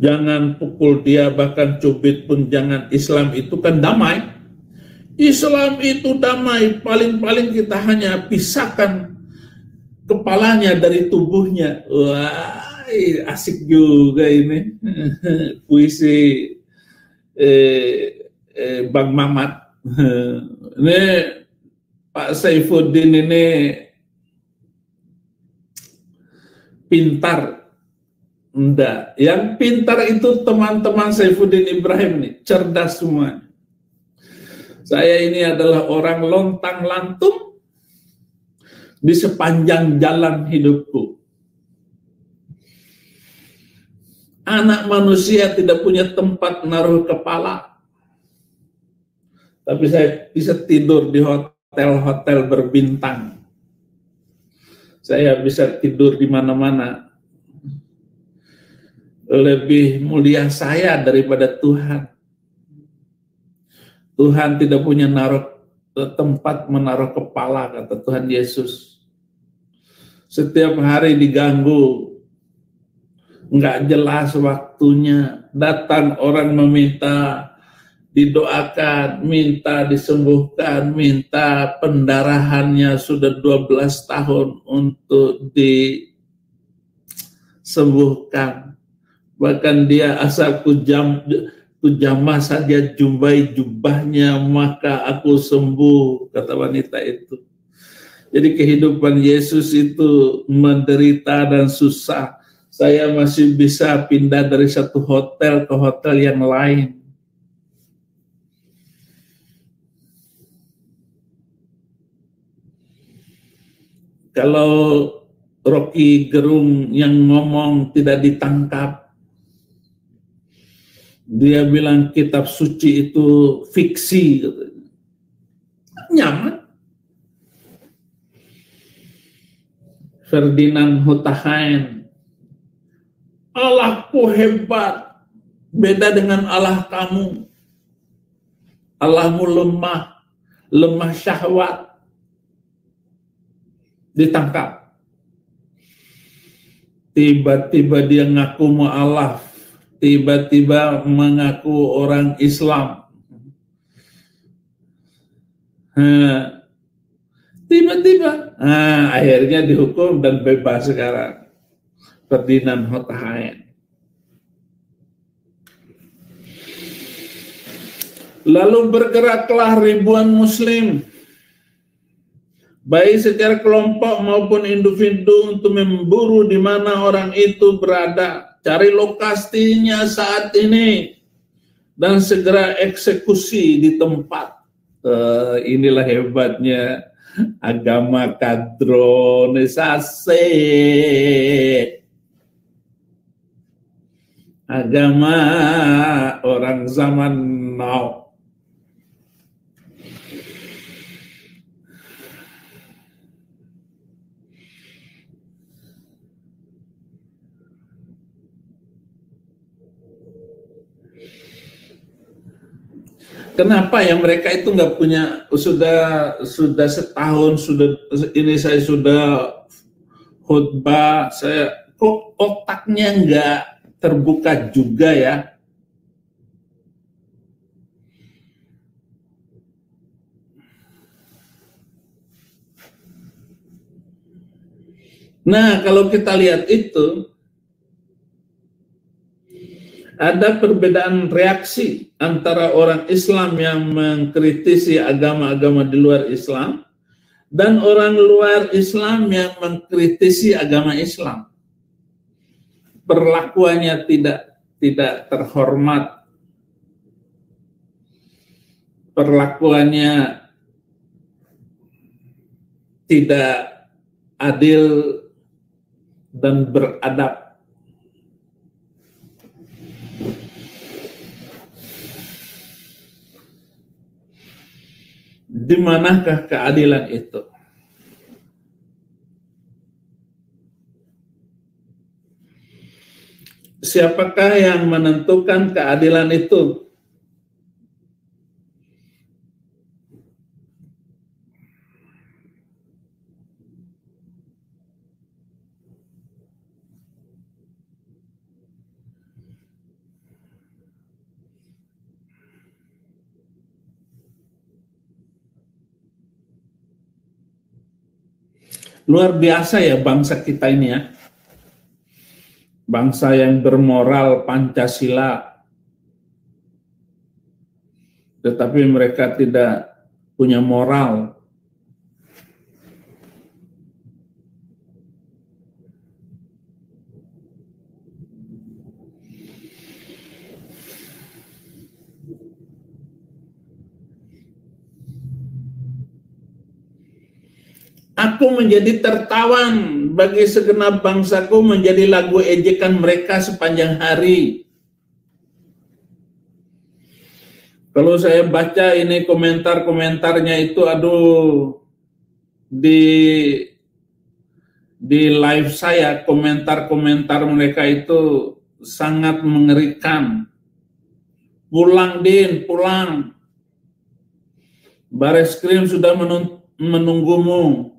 Jangan pukul dia, bahkan cubit pun jangan. Islam itu kan damai. Islam itu damai, paling-paling kita hanya pisahkan kepalanya dari tubuhnya. Wah, asik juga ini. Puisi Bang Mamat. Ini Pak Saifuddin ini pintar. Enggak, yang pintar itu teman-teman Saifuddin Ibrahim nih, cerdas semua. Saya ini adalah orang lontang-lantung di sepanjang jalan hidupku. Anak manusia tidak punya tempat naruh kepala. Tapi saya bisa tidur di hotel-hotel berbintang. Saya bisa tidur di mana-mana. Lebih mulia saya daripada Tuhan. Tuhan tidak punya tempat menaruh kepala, kata Tuhan Yesus. Setiap hari diganggu, nggak jelas waktunya. Datang orang meminta didoakan, minta disembuhkan, minta pendarahannya sudah 12 tahun untuk disembuhkan. Bahkan dia asal jamah saja jumbai jubahnya maka aku sembuh, kata wanita itu. Jadi kehidupan Yesus itu menderita dan susah. Saya masih bisa pindah dari satu hotel ke hotel yang lain. Kalau Rocky Gerung yang ngomong tidak ditangkap, dia bilang kitab suci itu fiksi, nyaman. Ferdinand Hutahain, Allahku hebat, beda dengan Allah kamu. Allahmu lemah syahwat. Ditangkap. Tiba-tiba dia ngaku mu'alaf. Tiba-tiba mengaku orang Islam. Tiba-tiba, akhirnya dihukum dan bebas sekarang. Ferdinand Hutahain. Lalu bergeraklah ribuan muslim, baik secara kelompok maupun individu, untuk memburu di mana orang itu berada. Cari lokasinya saat ini dan segera eksekusi di tempat. Inilah hebatnya agama kadronisasi. Agama orang zaman now. Kenapa ya mereka itu nggak punya, sudah setahun, ini saya sudah khutbah, saya kok otaknya nggak terbuka juga ya. Nah, kalau kita lihat itu, ada perbedaan reaksi antara orang Islam yang mengkritisi agama-agama di luar Islam dan orang luar Islam yang mengkritisi agama Islam. Perlakuannya tidak terhormat. Perlakuannya tidak adil dan beradab. Di manakah keadilan itu? Siapakah yang menentukan keadilan itu? Luar biasa ya bangsa kita ini ya. Bangsa yang bermoral Pancasila, tetapi mereka tidak punya moral. Aku menjadi tertawan bagi segenap bangsaku, menjadi lagu ejekan mereka sepanjang hari. Kalau saya baca ini komentar-komentarnya itu, aduh, di live saya, komentar-komentar mereka itu sangat mengerikan. Pulang Din, pulang. Bareskrim sudah menunggumu.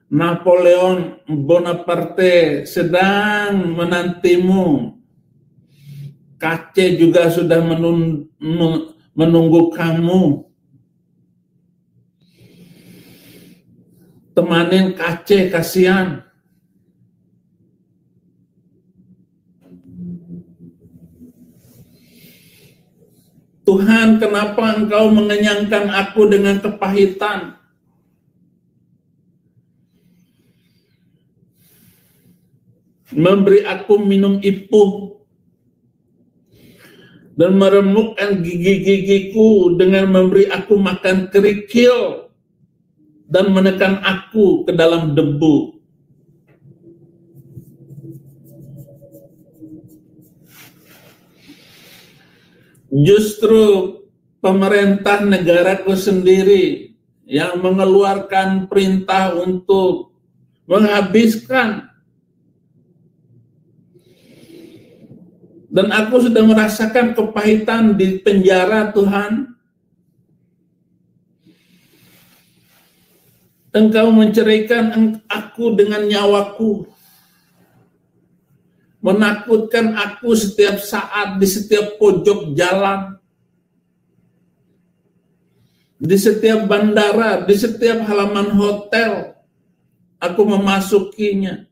Napoleon Bonaparte sedang menantimu. Kace juga sudah menunggu kamu. Temanin Kace, kasihan. Tuhan, kenapa Engkau mengenyangkan aku dengan kepahitan? Memberi aku minum ipuh dan meremukkan gigi-gigiku dengan memberi aku makan kerikil dan menekan aku ke dalam debu. Justru pemerintah negaraku sendiri yang mengeluarkan perintah untuk menghabiskan. Dan aku sudah merasakan kepahitan di penjara, Tuhan. Engkau menceraikan aku dengan nyawaku. Menakutkan aku setiap saat, di setiap pojok jalan. Di setiap bandara, di setiap halaman hotel. Aku memasukinya.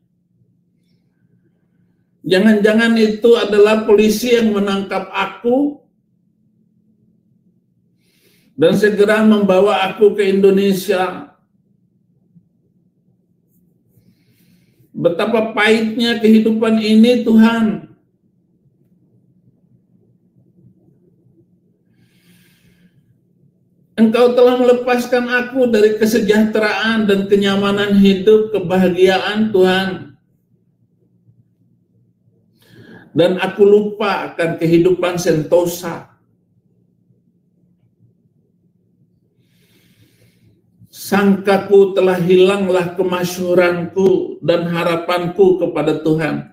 Jangan-jangan itu adalah polisi yang menangkap aku dan segera membawa aku ke Indonesia. Betapa pahitnya kehidupan ini, Tuhan. Engkau telah melepaskan aku dari kesejahteraan dan kenyamanan hidup, kebahagiaan, Tuhan. Dan aku lupa akan kehidupan sentosa. Sangkaku telah hilanglah kemasyhuranku dan harapanku kepada Tuhan.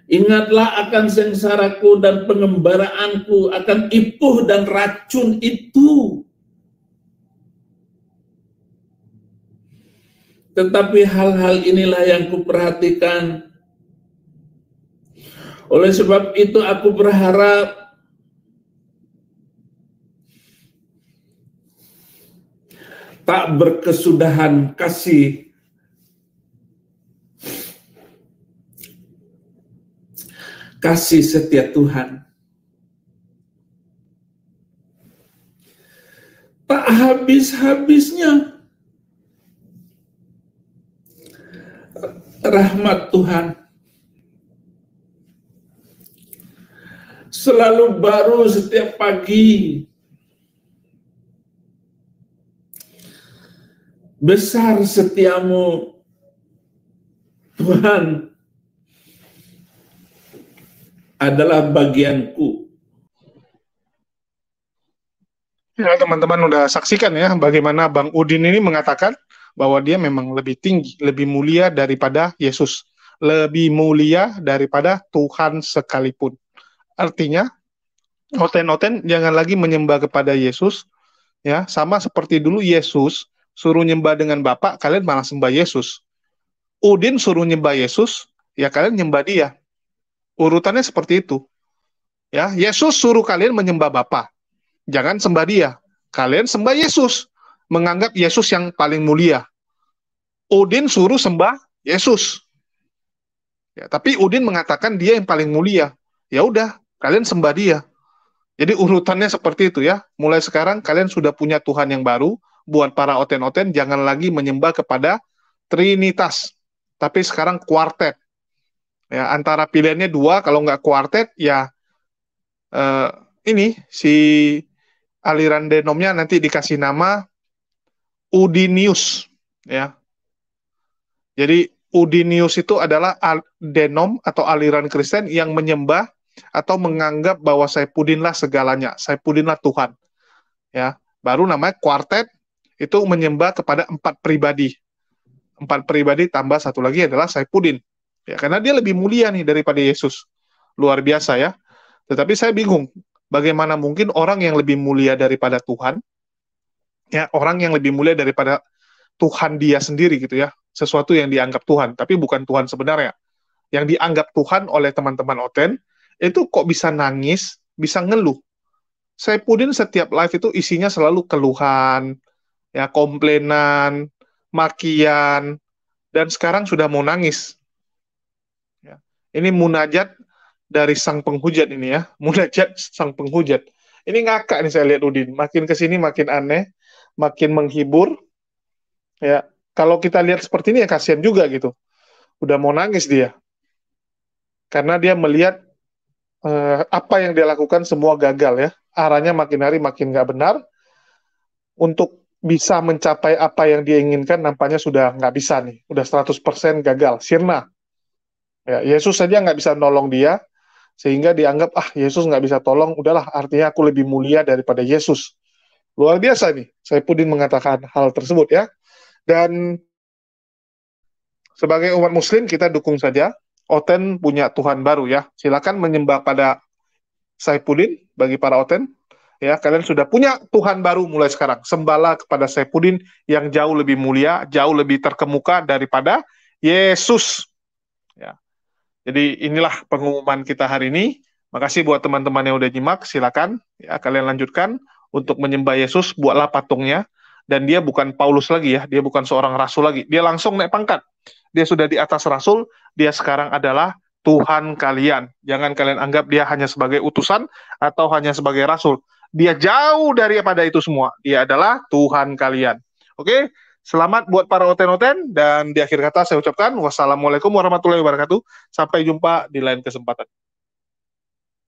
Ingatlah akan sengsaraku dan pengembaraanku, akan ipuh dan racun itu. Tetapi hal-hal inilah yang kuperhatikan. Oleh sebab itu aku berharap tak berkesudahan kasih setia Tuhan. Tak habis-habisnya rahmat Tuhan. Selalu baru setiap pagi. Besar setiamu, Tuhan, adalah bagianku. Ya, teman-teman udah saksikan ya bagaimana Bang Udin ini mengatakan bahwa dia memang lebih tinggi, lebih mulia daripada Yesus, lebih mulia daripada Tuhan sekalipun. Artinya, oten-oten jangan lagi menyembah kepada Yesus, ya, sama seperti dulu Yesus suruh nyembah dengan Bapa, kalian malah sembah Yesus. Udin suruh nyembah Yesus, ya kalian nyembah dia. Urutannya seperti itu. Ya, Yesus suruh kalian menyembah Bapa. Jangan sembah dia. Kalian sembah Yesus. Menganggap Yesus yang paling mulia. Udin suruh sembah Yesus. Ya, tapi Udin mengatakan dia yang paling mulia. Ya udah, kalian sembah dia. Jadi urutannya seperti itu ya. Mulai sekarang kalian sudah punya Tuhan yang baru. Buat para oten-oten, jangan lagi menyembah kepada Trinitas. Tapi sekarang kuartet. Ya, antara pilihannya dua, kalau nggak kuartet, ya eh, ini si aliran denomnya nanti dikasih nama Udinius. Ya, jadi Udinius itu adalah denom atau aliran Kristen yang menyembah atau menganggap bahwa Saipudinlah segalanya, Saipudinlah Tuhan. Ya, baru namanya kuartet itu menyembah kepada 4 pribadi. 4 pribadi tambah satu lagi adalah Saipudin. Ya, karena dia lebih mulia nih daripada Yesus. Luar biasa ya. Tetapi saya bingung, bagaimana mungkin orang yang lebih mulia daripada Tuhan, ya orang yang lebih mulia daripada Tuhan dia sendiri gitu ya, sesuatu yang dianggap Tuhan, tapi bukan Tuhan sebenarnya. Yang dianggap Tuhan oleh teman-teman Oten, itu kok bisa nangis, bisa ngeluh. Saipudin setiap live itu isinya selalu keluhan, ya komplainan, makian, dan sekarang sudah mau nangis. Ya. Ini munajat dari sang penghujat ini ya, munajat sang penghujat. Ini ngakak nih saya lihat Udin, makin kesini makin aneh, makin menghibur. Ya, kalau kita lihat seperti ini ya kasihan juga gitu. Udah mau nangis dia, karena dia melihat apa yang dia lakukan semua gagal ya. Arahnya makin hari makin nggak benar. Untuk bisa mencapai apa yang dia inginkan nampaknya sudah nggak bisa nih. Udah 100% gagal, sirna. Ya, Yesus saja nggak bisa nolong dia, sehingga dianggap, Yesus nggak bisa tolong, udahlah artinya aku lebih mulia daripada Yesus. Luar biasa nih, Saipudin mengatakan hal tersebut ya. Dan sebagai umat muslim kita dukung saja. Oten punya Tuhan baru ya. Silakan menyembah pada Saipudin bagi para Oten. Ya, kalian sudah punya Tuhan baru mulai sekarang. Sembahlah kepada Saipudin yang jauh lebih mulia, jauh lebih terkemuka daripada Yesus. Ya. Jadi inilah pengumuman kita hari ini. Makasih buat teman-teman yang udah nyimak. Silakan ya kalian lanjutkan untuk menyembah Yesus. Buatlah patungnya. Dan dia bukan Paulus lagi ya. Dia bukan seorang rasul lagi. Dia langsung naik pangkat. Dia sudah di atas rasul. Dia sekarang adalah Tuhan kalian. Jangan kalian anggap dia hanya sebagai utusan atau hanya sebagai rasul. Dia jauh daripada itu semua. Dia adalah Tuhan kalian. Oke? Selamat buat para oten-oten, dan di akhir kata saya ucapkan wassalamualaikum warahmatullahi wabarakatuh. Sampai jumpa di lain kesempatan.